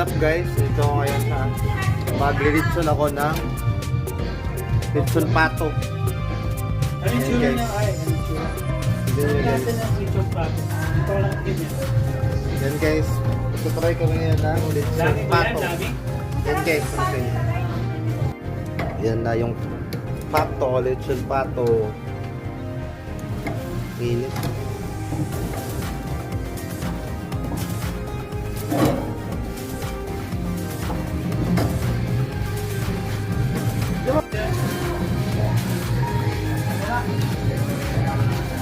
up guys? Ito ngayon na magre-litson ako ng litson pato. Ano yung tsura niya? Ay, ano yung tsura? Tignan natin ang litson pato. Ito lang ganyan. Yan guys, try ko ngayon ng litson Dami ba yan? pato. Dami? Yan guys, yan na yung pato, litson pato. Init.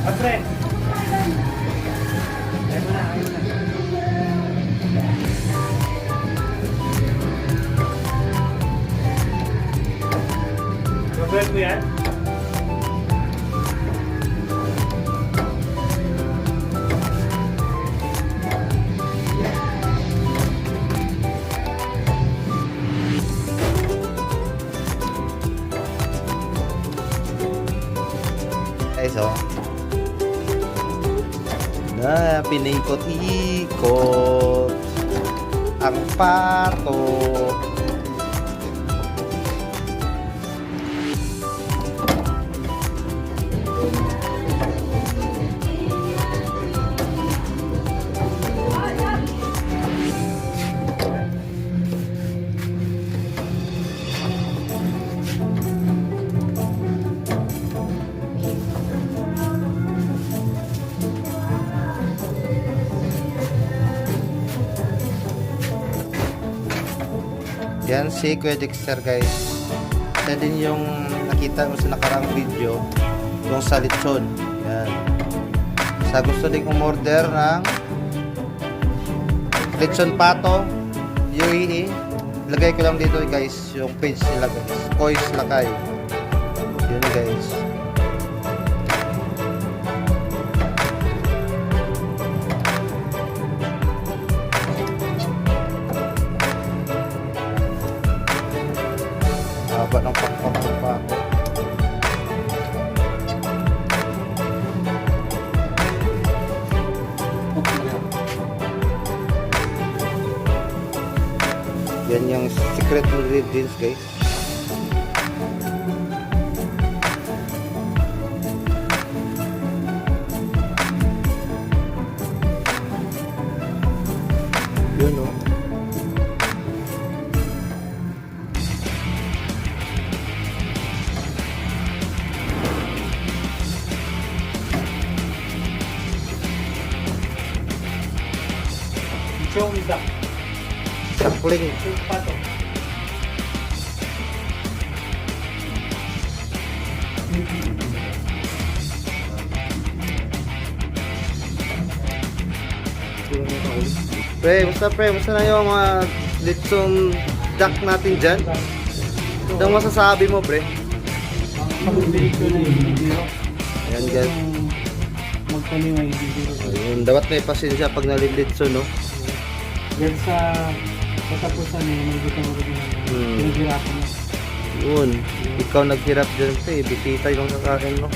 Apre! Ayaw mo na, ayaw na. Gagawin mo yan? Guys, oh. Na, pinikot-ikot ang pato. Yan si Kuya Dexter guys. Yan din yung nakita mo sa nakarang video, yung sa litson. Yan. Sa gusto din umorder ng litson pato UAE, lagay ko lang dito guys yung page nila guys, Kois Lakay. Yun guys. Haba ng pakpak pa ako. Yan yung secret ingredients guys. Yun o. Chong duck. Sapling. Chong pato. Pre, musta na yung mga litson duck natin dyan? Anong masasabi mo pre? Ang pag-bake ko na yung bibiro. Ayan guys. Magtanim ay bibiro. Ayun, dapat may pasensya pag nalilitson no? Yan sa katapusan eh, magkita mo rin yung pinaghirapan mo. Yun, ikaw naghirap dyan pre, bisita yung kakain mo.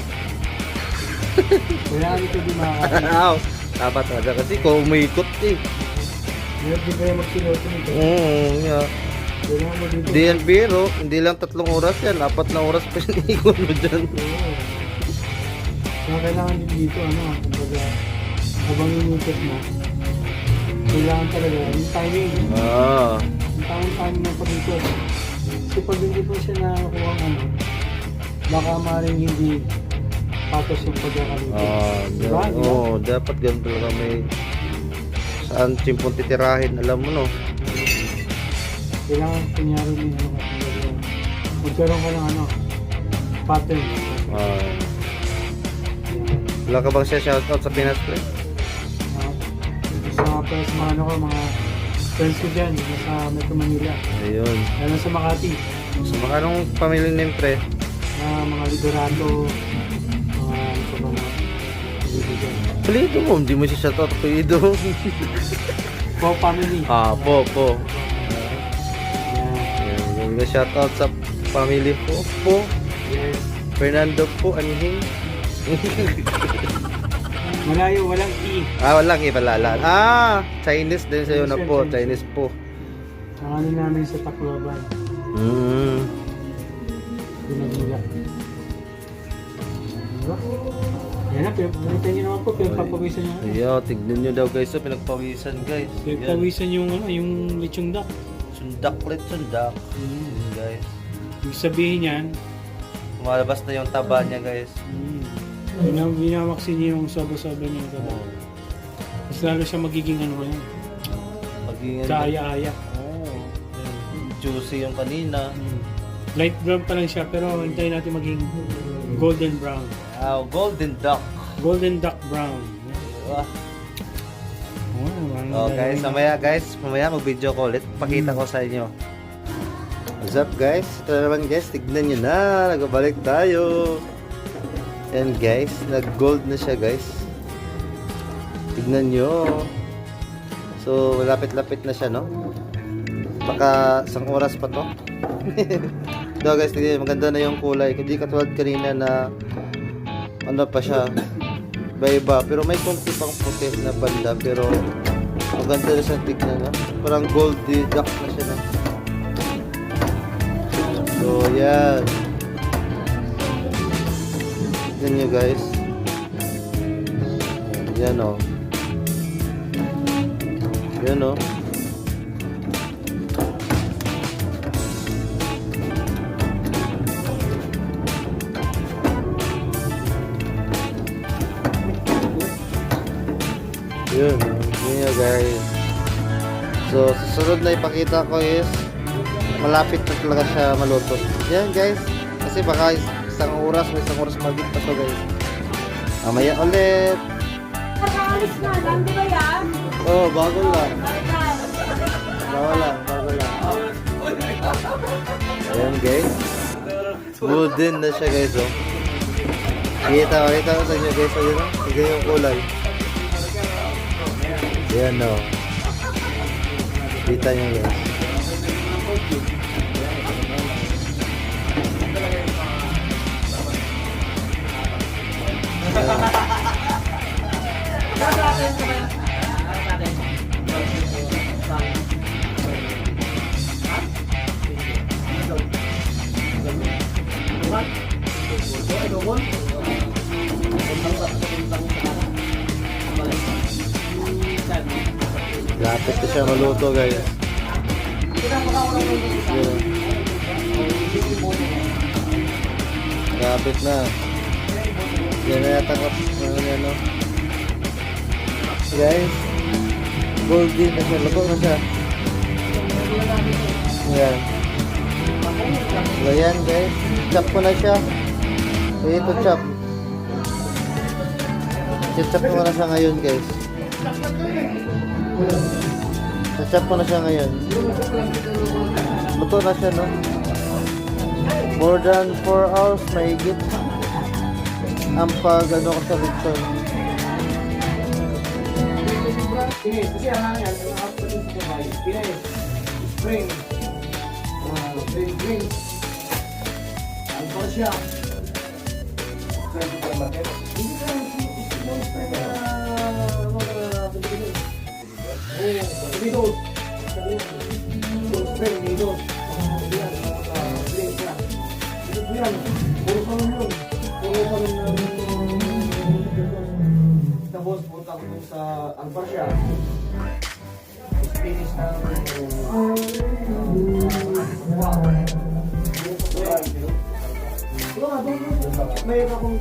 Kailangan ito di makakasin. Dapat talaga kasi kung umikot eh. Hirap din kayo magsiloto nito. Yeah. Kailangan mo dito. Hindi yan biro, hindi lang 3 oras yan, 4 na oras pa yung ikot mo dyan. Oo. Kaya kailangan din dito, kumbaga, habang inikot mo, kailangan talaga, yung timing. Yung timing ng pag-ikot. Kasi pag hindi po siya nakakuha baka maaaring hindi patos yung pagkakalikot. Diba? Dapat ganun talaga may saan simpong titirahin, alam mo no. Kailangan kunyari din magkaroon ka ng pattern. Wala ka bang siya shoutout sa Pinas pre? Sa mga friends ko dyan, nasa Metro Manila. Ayun. Lalo sa Makati. So baka nung family name pre? Mga Liberato, mga Palido mo, hindi mo siya shoutout palido. Po family. Po. Yung shoutout sa family po. Yes. Fernando po, anhing. Malayo, walang E. Walang ipalalaan. Chinese din sa'yo na po. Chinese po. Ang ano namin sa Tacloban. Pinagmula. Diba? Yan na, pinagpawisan nyo naman po, pinagpapawisan nyo. Ayo, tignan nyo daw guys. So, pinagpawisan guys. Yan. Pinagpawisan yung ano, yung lechong duck. Sundak ulit, sundak. Guys. Ibig sabihin yan, Lumalabas na yung taba niya guys. binamaksin niya yung soba-soba niya yung taba. Mas lalo siya magiging ano yan. Maging Kaaya-aya. Oh, juicy yung kanina. Light brown pa lang siya pero hintayin natin maging golden brown. Wow, golden duck. Golden duck brown. Wow. Oh, guys, mamaya mag-video ko ulit. Pakita ko sa inyo. What's up guys? Ito na naman guys, tignan nyo na. Nagbabalik tayo. And guys, nag-gold na siya guys. Tignan nyo. So, lapit-lapit na siya, no? Baka isang oras pa to. Ito guys, tignan nyo. Maganda na yung kulay. Hindi katulad kanina na ano pa siya. Iba-iba. Pero may konti pang puti na banda. Pero maganda na siya tignan, no? Parang goldy duck na siya, no? So, yan. Tignan nyo guys. Yan, o. Yan, o. Yun nyo guys. So, susunod na ipakita ko is malapit na talaga siya maluto. Yan guys. Kasi baka isang oras magiging pa to guys. Mamaya ulit. Nakaalis na lang, di ba yan? Oh, bago lang. Bago lang. Ayan guys. Wooden na siya guys, oh. Kita ko sa inyo guys. Ayan, oh. Tignan yung kulay. Ayan, oh. Kita nyo guys. Lapit na siya maluto guys. Yun. Lapit na. Yan na yata ano. Guys, golden na siya. Luto na siya. Yan. So yan guys. Chop ko na siya. So ito chop. Chop ko na siya ngayon guys. Chop ko na siya ngayon. Luto na siya, no? More than 4 hours mahigit ang pag-ano ko sa lechon. Kasi ang hangyan, ang afternoon sa bahay, spring. Spring. Ang pa siya. Hindi ka spring na Unidos. Spring, Unidos. Yan, puro salon yun. Puro salon tapos punta ko sa Alparsia. Finish na mayroon akong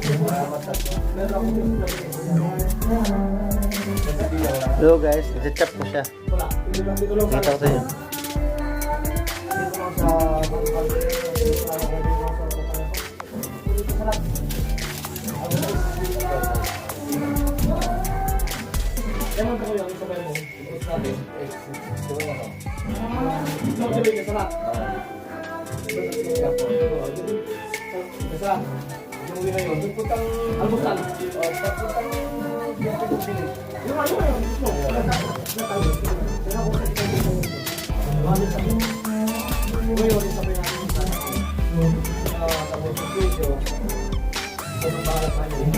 Hello guys, nag-chop ko siya. Kita ko sa inyo. Ewan ko yung sabay mo. Ipos natin. Ito sabay ka sarap. Kasi yung uwi na yun. Puntang almusal. Puntang yung ano yun. Ngayon, sabay natin sa tapos sa video. Tapos barat na yun.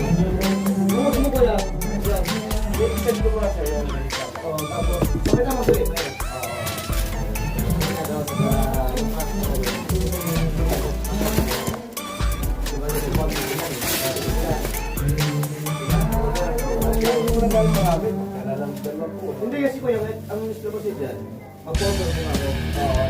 Yung ano ko yan. I-send ko muna sa'yo. Tapos, sabay na mag-ulit. lang marami. Hindi kasi ko yung ang gusto ko si Jan. Mag-photo ko ako. Oo,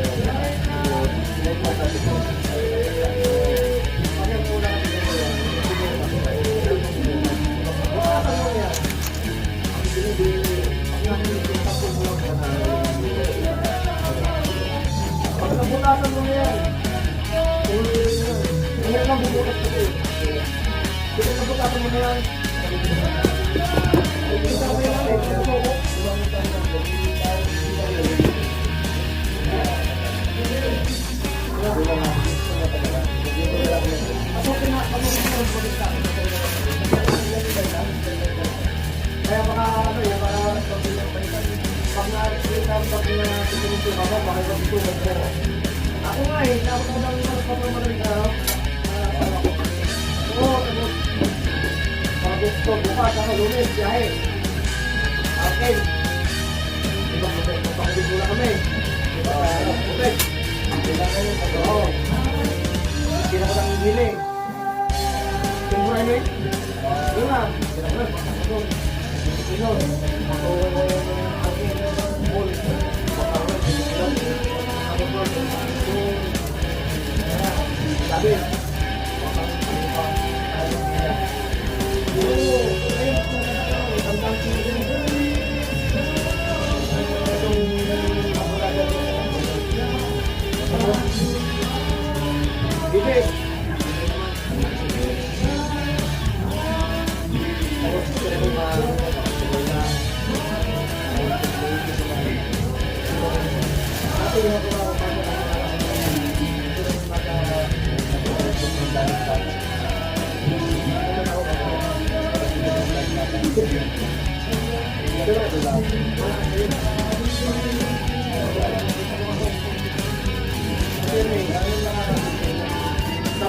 pagkabulasan mo na yan. Ngayon lang bumukas ko eh. Pagkabulasan mo na yan. Kaya baka ano yun, pag na-receive ang pag na-receive ako, baka mag-tutulog ko. Ako nga eh, tapos ko lang magpapamarin ka. Oo, tapos pag gusto, bukas ako, lunes, biyahe. Okay. Diba, magpapakulit muna kami. Diba, okay. Diba kayo, oo. Hindi na ko lang hili. Tumburay mo eh. Yun nga. Diba, magpapakulit. Inon. Ako, sabi,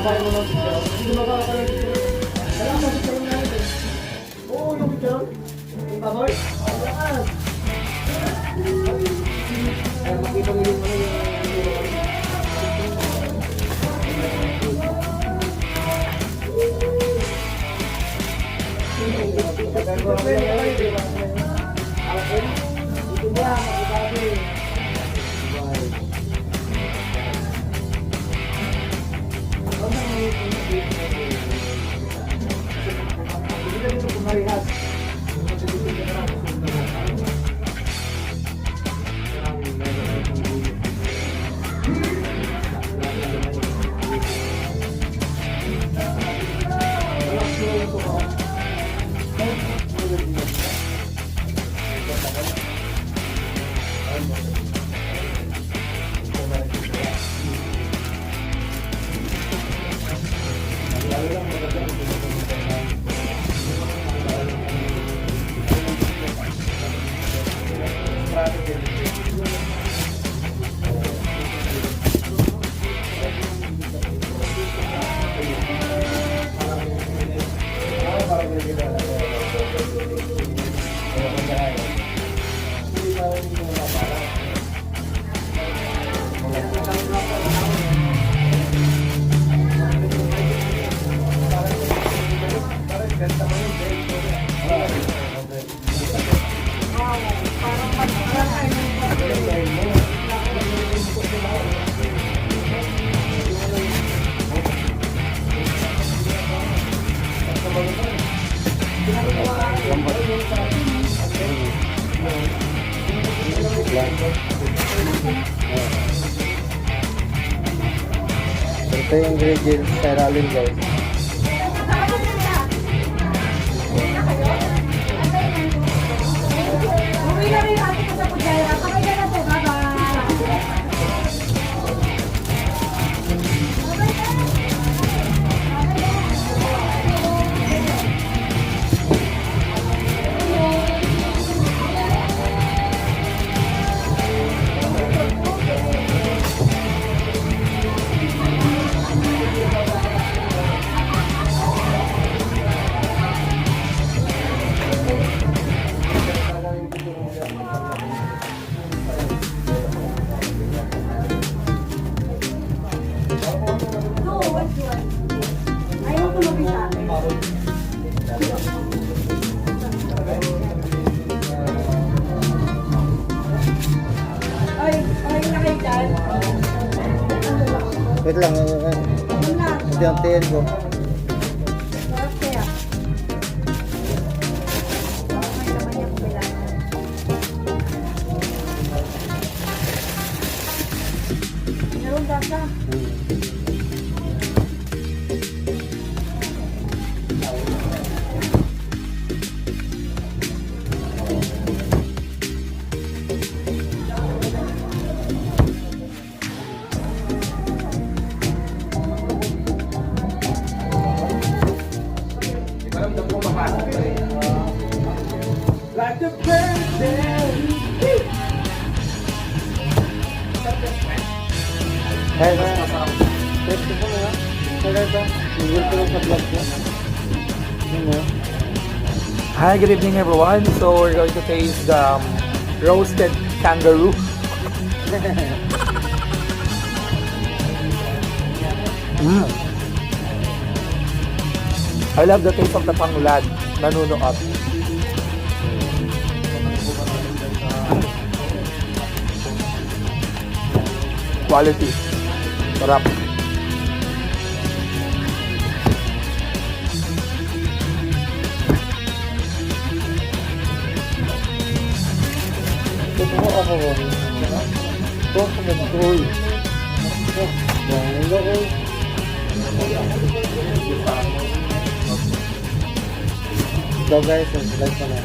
sabay mo lang siya. Hindi mo ba kayo dito? Wala mo dito lang natin. Oo, yung dito. Yung baboy. Ayan. Kaya makita mo yung Ito yung ingredients sa ilalim, guys. Uwi na rin ako sa Pujaya. Kamay na lang po. Bye-bye. Wait lang. Yun lang. Hindi ang tiin ko. Sarap kaya. May laman yung kailangan. Meron basa. Hey, test ko na nga. Kaya ito, siguro ko lang sa vlog ko. Yun mo. Hi, good evening everyone. So we're going to taste the roasted kangaroo. I love the taste of the pangulad. Nanunuot. Quality. Sarap. Totoo ako mo. Ito, kumagkoy. Dahil ako. So guys, subscribe ko na.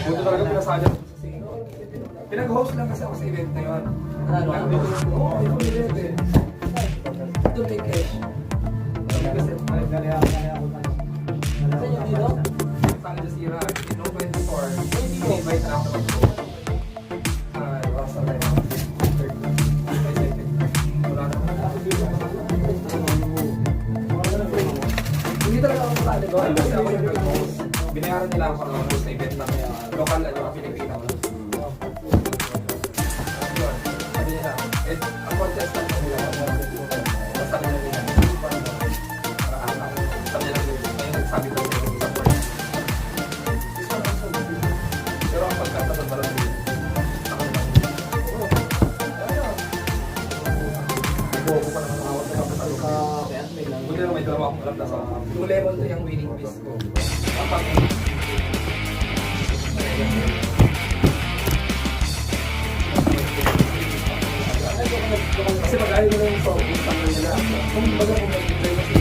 Buto talaga pinasali ako sa sino. Pinag-host lang kasi ako sa event na yun. Oo, yung event eh. Ito may cash. Kasi nali ako. Saan yung dito? Sa Al Jazeera. No 24. Invite na ako mag-go. Russell na yun. Wala naman. Hindi talaga ako masali doon. Kasi ako yung nag-host. Binayaran nila ako para mag-host sa event na local at yung Pilipino. Yun. Sabi nila, ang contestant ko nila. Basta nila nila. Para anak. Sabi nila, ngayon nagsabi ko nila sa support. This one also good. Pero ang pagkataon parang din. Ako naman. Ayun. Ito ako pa naman awat na kapatalo ka. Buti na may dalawa akong alam na sa 2 level to yung winning piece ko. Kapag kasi mag-ayaw nila yung song, yung song nila. Kung baga kung mag-enjoy kasi.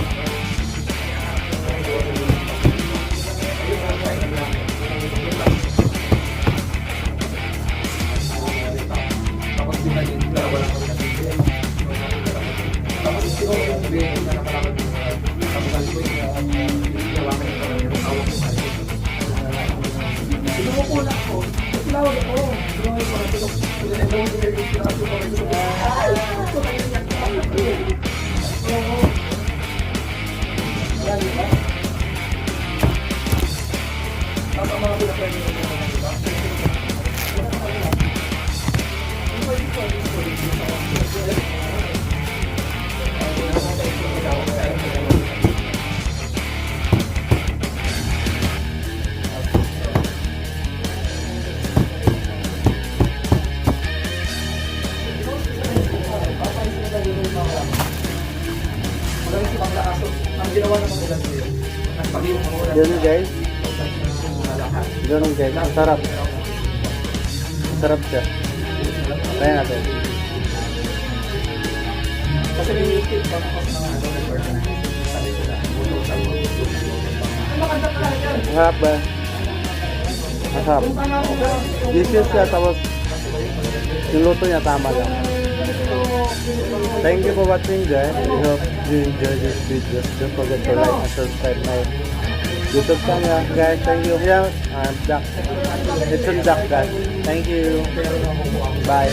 Tapos sila din, dalawa lang kami nag-enjoy. Tapos sila yung nag-enjoy na nakalakad yung kapital ko yung ginawa ko yung awak ko sa akin. Sinuko na ako. Tinawag ako. Tinawag ako. Tapos ang mga pinapwede ko naman, diba? Ang ginawa naman nila sa'yo, nagpagilong mo ulan. Yun guys. Yun guys. Ang sarap. Sarap siya. Try natin. Kasi may tip pa ako sa mga nag-organize. Sabi ko na, buto sa buto. Masarap ba? Masarap. Delicious siya, tapos yung luto niya tama lang. Thank you for watching guys. I hope you enjoy this video. Don't forget to like and subscribe my YouTube channel guys. Thank you. Yeah, I'm Duck. It's on Duck guys. Thank you. Bye.